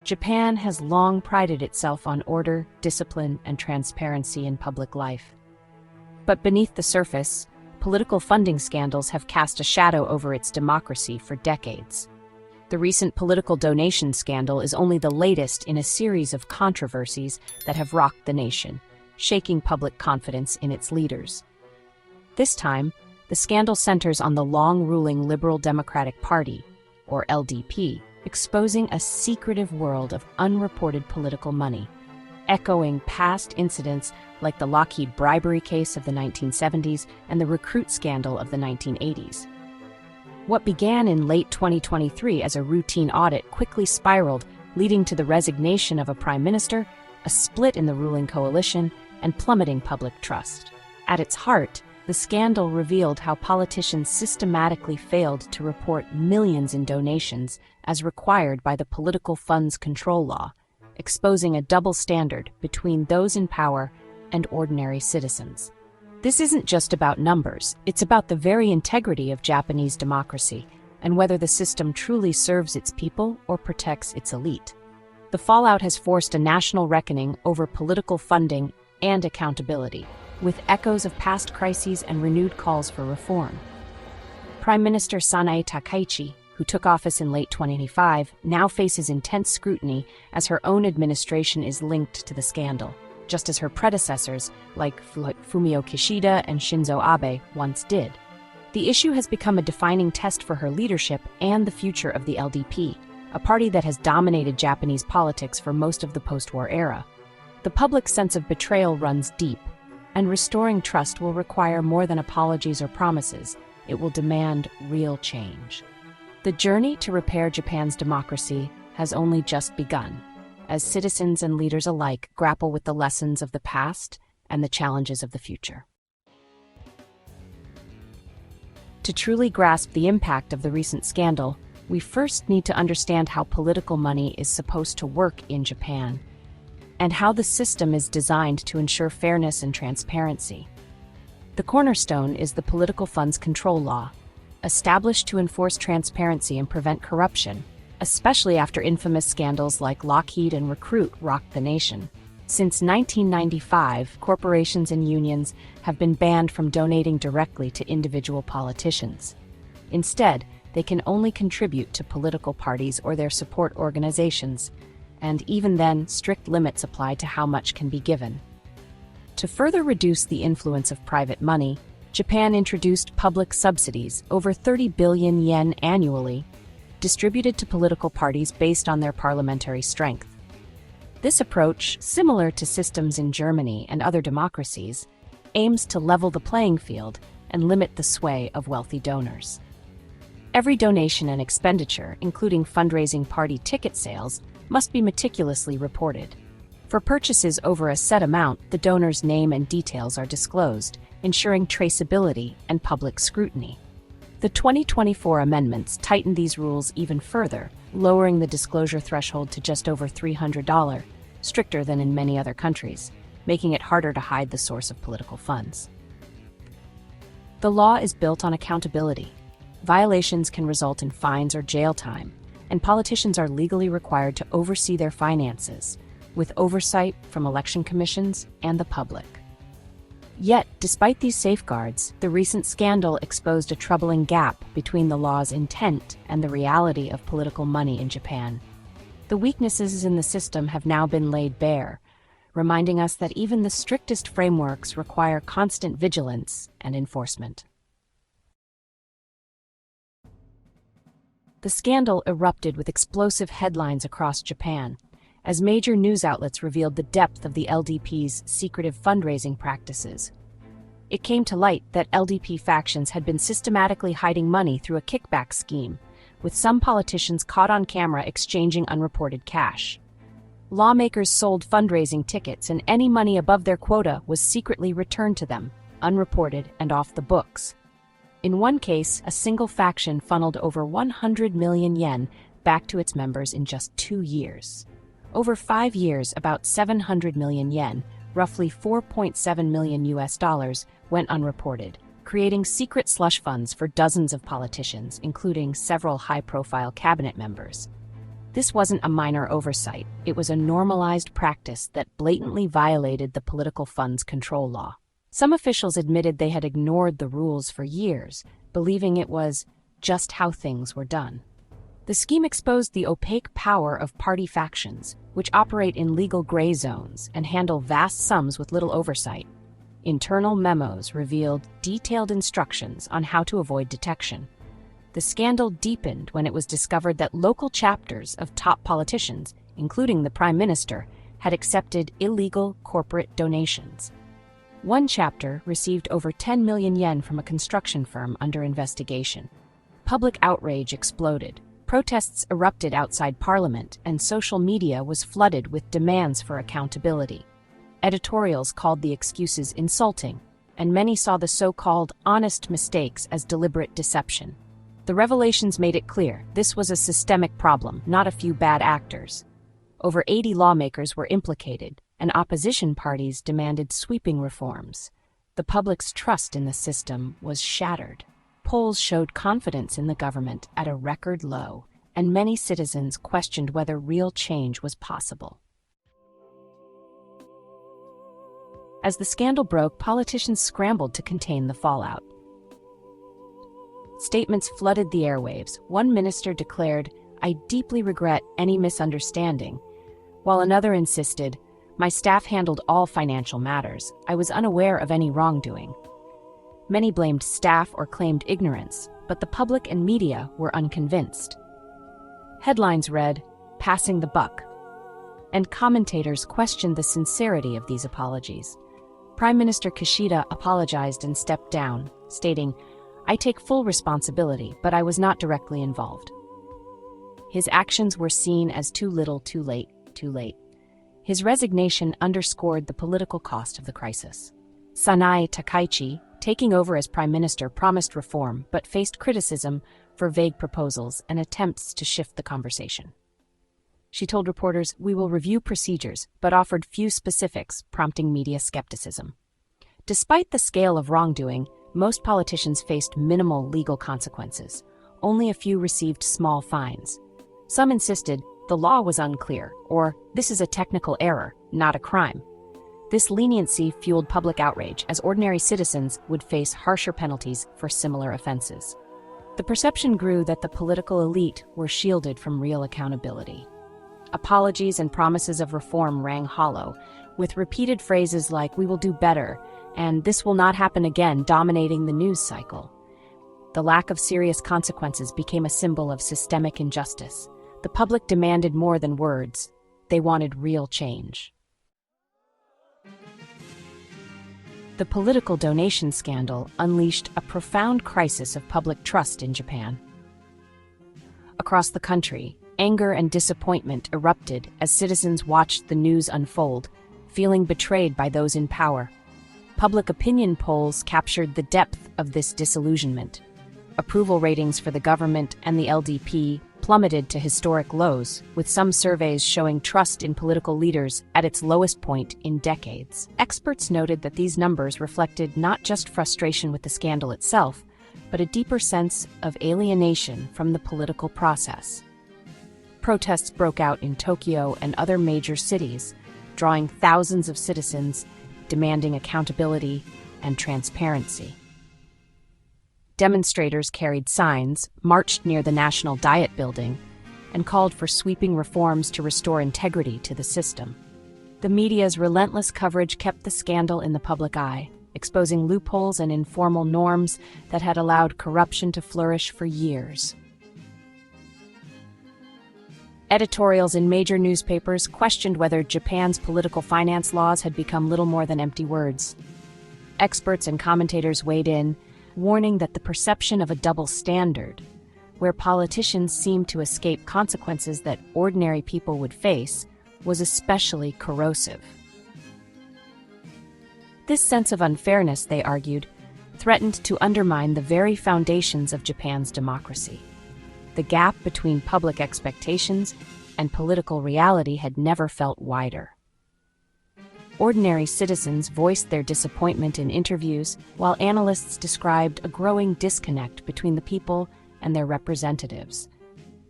Japan has long prided itself on order, discipline, and transparency in public life. But beneath the surface, political funding scandals have cast a shadow over its democracy for decades. The recent political donation scandal is only the latest in a series of controversies that have rocked the nation, shaking public confidence in its leaders. This time, the scandal centers on the long-ruling Liberal Democratic Party, or LDP, exposing a secretive world of unreported political money, echoing past incidents like the Lockheed bribery case of the 1970s and the recruit scandal of the 1980s. What began in late 2023 as a routine audit quickly spiraled, leading to the resignation of a prime minister, a split in the ruling coalition, and plummeting public trust. At its heart, the scandal revealed how politicians systematically failed to report millions in donations as required by the Political Funds Control Law, exposing a double standard between those in power and ordinary citizens. This isn't just about numbers, it's about the very integrity of Japanese democracy and whether the system truly serves its people or protects its elite. The fallout has forced a national reckoning over political funding and accountability, with echoes of past crises and renewed calls for reform. Prime Minister Sanae Takaichi, who took office in late 2025, now faces intense scrutiny as her own administration is linked to the scandal, just as her predecessors, like Fumio Kishida and Shinzo Abe, once did. The issue has become a defining test for her leadership and the future of the LDP, a party that has dominated Japanese politics for most of the post-war era. The public sense of betrayal runs deep, and restoring trust will require more than apologies or promises. It will demand real change. The journey to repair Japan's democracy has only just begun, as citizens and leaders alike grapple with the lessons of the past and the challenges of the future. To truly grasp the impact of the recent scandal, we first need to understand how political money is supposed to work in Japan, and how the system is designed to ensure fairness and transparency. The cornerstone is the Political Funds Control Law, established to enforce transparency and prevent corruption, especially after infamous scandals like Lockheed and Recruit rocked the nation. Since 1995, corporations and unions have been banned from donating directly to individual politicians. Instead, they can only contribute to political parties or their support organizations, and even then, strict limits apply to how much can be given. To further reduce the influence of private money, Japan introduced public subsidies, over 30 billion yen annually, distributed to political parties based on their parliamentary strength. This approach, similar to systems in Germany and other democracies, aims to level the playing field and limit the sway of wealthy donors. Every donation and expenditure, including fundraising party ticket sales, must be meticulously reported. For purchases over a set amount, the donor's name and details are disclosed, ensuring traceability and public scrutiny. The 2024 amendments tightened these rules even further, lowering the disclosure threshold to just over $300, stricter than in many other countries, making it harder to hide the source of political funds. The law is built on accountability. Violations can result in fines or jail time, and politicians are legally required to oversee their finances, with oversight from election commissions and the public. Yet, despite these safeguards, the recent scandal exposed a troubling gap between the law's intent and the reality of political money in Japan. The weaknesses in the system have now been laid bare, reminding us that even the strictest frameworks require constant vigilance and enforcement. The scandal erupted with explosive headlines across Japan, as major news outlets revealed the depth of the LDP's secretive fundraising practices. It came to light that LDP factions had been systematically hiding money through a kickback scheme, with some politicians caught on camera exchanging unreported cash. Lawmakers sold fundraising tickets, and any money above their quota was secretly returned to them, unreported and off the books. In one case, a single faction funneled over 100 million yen back to its members in just 2 years. Over 5 years, about 700 million yen, roughly $4.7 million, went unreported, creating secret slush funds for dozens of politicians, including several high-profile cabinet members. This wasn't a minor oversight, it was a normalized practice that blatantly violated the political funds control law. Some officials admitted they had ignored the rules for years, believing it was just how things were done. The scheme exposed the opaque power of party factions, which operate in legal gray zones and handle vast sums with little oversight. Internal memos revealed detailed instructions on how to avoid detection. The scandal deepened when it was discovered that local chapters of top politicians, including the Prime Minister, had accepted illegal corporate donations. One chapter received over 10 million yen from a construction firm under investigation. Public outrage exploded. Protests erupted outside Parliament, and social media was flooded with demands for accountability. Editorials called the excuses insulting, and many saw the so-called honest mistakes as deliberate deception. The revelations made it clear this was a systemic problem, not a few bad actors. Over 80 lawmakers were implicated, and opposition parties demanded sweeping reforms. The public's trust in the system was shattered. Polls showed confidence in the government at a record low, and many citizens questioned whether real change was possible. As the scandal broke, politicians scrambled to contain the fallout. Statements flooded the airwaves. One minister declared, "I deeply regret any misunderstanding," while another insisted, "My staff handled all financial matters. I was unaware of any wrongdoing." Many blamed staff or claimed ignorance, but the public and media were unconvinced. Headlines read, "Passing the buck," and commentators questioned the sincerity of these apologies. Prime Minister Kishida apologized and stepped down, stating, "I take full responsibility, but I was not directly involved." His actions were seen as too little, too late, too late. His resignation underscored the political cost of the crisis. Sanae Takaichi, taking over as prime minister, promised reform but faced criticism for vague proposals and attempts to shift the conversation. She told reporters, "We will review procedures," but offered few specifics, prompting media skepticism. Despite the scale of wrongdoing, most politicians faced minimal legal consequences. Only a few received small fines. Some insisted the law was unclear, or "this is a technical error, not a crime." This leniency fueled public outrage, as ordinary citizens would face harsher penalties for similar offenses. The perception grew that the political elite were shielded from real accountability. Apologies and promises of reform rang hollow, with repeated phrases like "we will do better" and "this will not happen again" dominating the news cycle. The lack of serious consequences became a symbol of systemic injustice. The public demanded more than words. They wanted real change. The political donation scandal unleashed a profound crisis of public trust in Japan. Across the country, anger and disappointment erupted as citizens watched the news unfold, feeling betrayed by those in power. Public opinion polls captured the depth of this disillusionment. Approval ratings for the government and the LDP plummeted to historic lows, with some surveys showing trust in political leaders at its lowest point in decades. Experts noted that these numbers reflected not just frustration with the scandal itself, but a deeper sense of alienation from the political process. Protests broke out in Tokyo and other major cities, drawing thousands of citizens, demanding accountability and transparency. Demonstrators carried signs, marched near the National Diet Building, and called for sweeping reforms to restore integrity to the system. The media's relentless coverage kept the scandal in the public eye, exposing loopholes and informal norms that had allowed corruption to flourish for years. Editorials in major newspapers questioned whether Japan's political finance laws had become little more than empty words. Experts and commentators weighed in, warning that the perception of a double standard, where politicians seemed to escape consequences that ordinary people would face, was especially corrosive. This sense of unfairness, they argued, threatened to undermine the very foundations of Japan's democracy. The gap between public expectations and political reality had never felt wider. Ordinary citizens voiced their disappointment in interviews, while analysts described a growing disconnect between the people and their representatives.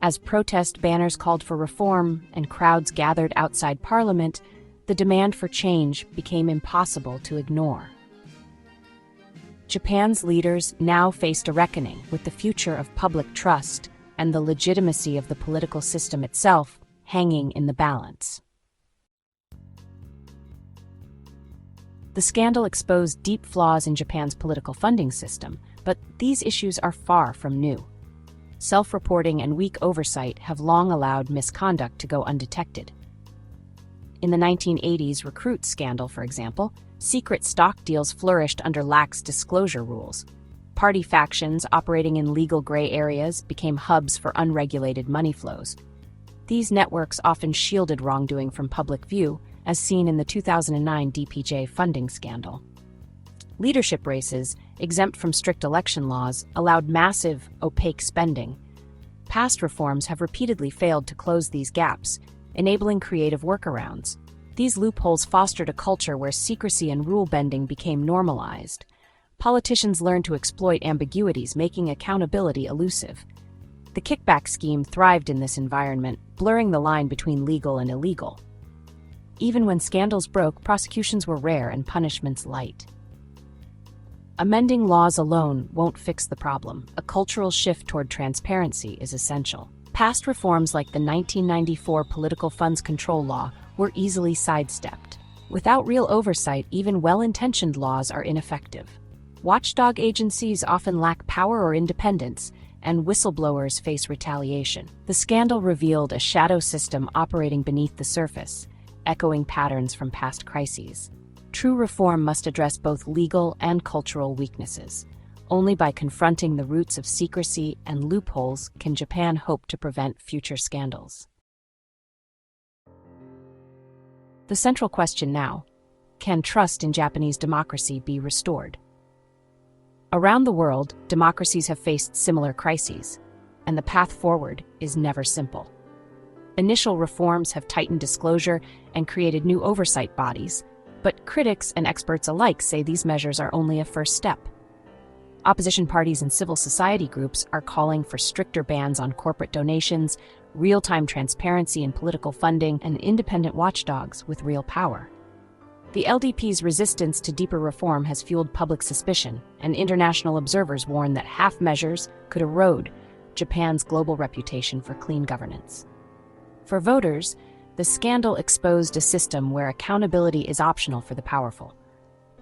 As protest banners called for reform and crowds gathered outside parliament, the demand for change became impossible to ignore. Japan's leaders now faced a reckoning with the future of public trust and the legitimacy of the political system itself hanging in the balance. The scandal exposed deep flaws in Japan's political funding system, but these issues are far from new. Self-reporting and weak oversight have long allowed misconduct to go undetected. In the 1980s recruit scandal, for example, secret stock deals flourished under lax disclosure rules. Party factions operating in legal gray areas became hubs for unregulated money flows. These networks often shielded wrongdoing from public view, as seen in the 2009 DPJ funding scandal. Leadership races, exempt from strict election laws, allowed massive, opaque spending. Past reforms have repeatedly failed to close these gaps, enabling creative workarounds. These loopholes fostered a culture where secrecy and rule-bending became normalized. Politicians learned to exploit ambiguities, making accountability elusive. The kickback scheme thrived in this environment, blurring the line between legal and illegal. Even when scandals broke, prosecutions were rare and punishments light. Amending laws alone won't fix the problem. A cultural shift toward transparency is essential. Past reforms like the 1994 Political Funds Control Law were easily sidestepped. Without real oversight, even well-intentioned laws are ineffective. Watchdog agencies often lack power or independence, and whistleblowers face retaliation. The scandal revealed a shadow system operating beneath the surface, echoing patterns from past crises. True reform must address both legal and cultural weaknesses. Only by confronting the roots of secrecy and loopholes can Japan hope to prevent future scandals. The central question now: can trust in Japanese democracy be restored? Around the world, democracies have faced similar crises, and the path forward is never simple. Initial reforms have tightened disclosure and created new oversight bodies, but critics and experts alike say these measures are only a first step. Opposition parties and civil society groups are calling for stricter bans on corporate donations, real-time transparency in political funding, and independent watchdogs with real power. The LDP's resistance to deeper reform has fueled public suspicion, and international observers warn that half measures could erode Japan's global reputation for clean governance. For voters, the scandal exposed a system where accountability is optional for the powerful.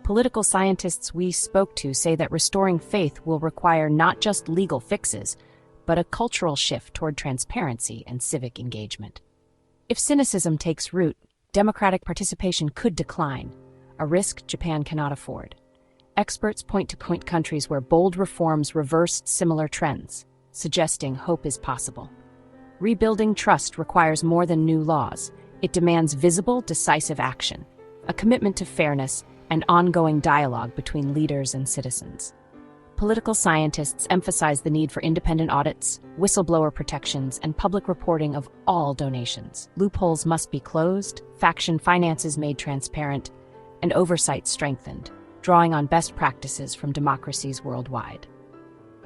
Political scientists we spoke to say that restoring faith will require not just legal fixes, but a cultural shift toward transparency and civic engagement. If cynicism takes root, democratic participation could decline, a risk Japan cannot afford. Experts point to countries where bold reforms reversed similar trends, suggesting hope is possible. Rebuilding trust requires more than new laws. It demands visible, decisive action, a commitment to fairness, and ongoing dialogue between leaders and citizens. Political scientists emphasize the need for independent audits, whistleblower protections, and public reporting of all donations. Loopholes must be closed, faction finances made transparent, and oversight strengthened, drawing on best practices from democracies worldwide.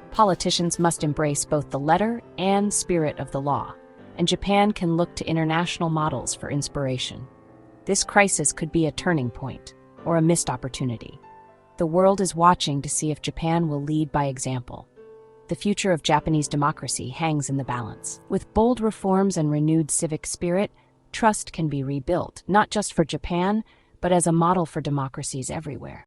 Politicians must embrace both the letter and spirit of the law, and Japan can look to international models for inspiration. This crisis could be a turning point, or a missed opportunity. The world is watching to see if Japan will lead by example. The future of Japanese democracy hangs in the balance. With bold reforms and renewed civic spirit, trust can be rebuilt, not just for Japan, but as a model for democracies everywhere.